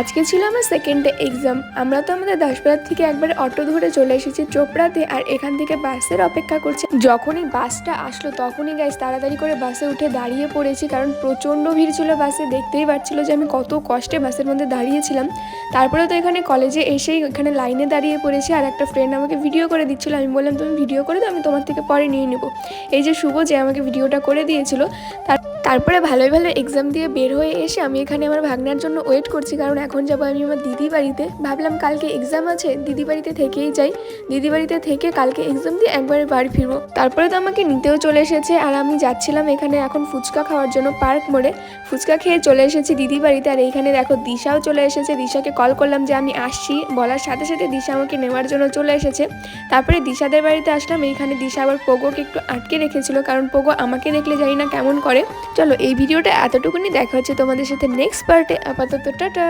আজকে ছিল আমার সেকেন্ড ডে এক্সাম। আমরা তো আমাদের দাসপাড়ার থেকে একবারে অটো ধরে চলে এসেছি চোপড়াতে, আর এখান থেকে বাসের অপেক্ষা করছি। যখনই বাসটা আসলো তখনই গাইস তাড়াতাড়ি করে বাসে উঠে দাঁড়িয়ে পড়েছি, কারণ প্রচণ্ড ভিড় ছিল বাসে। দেখতেই পাচ্ছিল যে আমি কত কষ্টে বাসের মধ্যে দাঁড়িয়েছিলাম। তারপরে তো এখানে কলেজে এসেই এখানে লাইনে দাঁড়িয়ে পড়েছি, আর একটা ফ্রেন্ড আমাকে ভিডিও করে দিচ্ছিল। আমি বললাম তুমি ভিডিও করে দাও, আমি তোমার থেকে পরে নিয়ে নেবো। এই যে শুভ, যে আমাকে ভিডিওটা করে দিয়েছিল। তারপরে ভালোই ভালো এক্সাম দিয়ে বের হয়ে এসে আমি এখানে আমার ভাগনার জন্য ওয়েট করছি, কারণ এখন যাবো আমি আমার দিদি বাড়িতে। ভাবলাম কালকে এক্সাম আছে, দিদি বাড়িতে থেকেই যাই। দিদি বাড়িতে থেকে কালকে এক্সাম দিয়ে একবারে বাড়ি ফিরবো। তারপরে তো আমাকে নিতেও চলে এসেছে, আর আমি যাচ্ছিলাম এখানে এখন ফুচকা খাওয়ার জন্য পার্ক মোড়ে। ফুচকা খেয়ে চলে এসেছি দিদি বাড়িতে। আর এইখানে দেখো দিশাও চলে এসেছে। দিশাকে কল করলাম যে আমি আসছি, বলার সাথে সাথে দিশা আমাকে নেওয়ার জন্য চলে এসেছে। তারপরে দিশাদের বাড়িতে আসলাম। এইখানে দিশা আবার পোগোকে একটু আটকে রেখেছিল, কারণ পোগো আমাকে দেখলে জানি না কেমন করে। চলো এই ভিডিওটা এতটুকুনি, দেখা হচ্ছে তোমাদের সাথে নেক্সট পার্টে। আপাতত টাটা।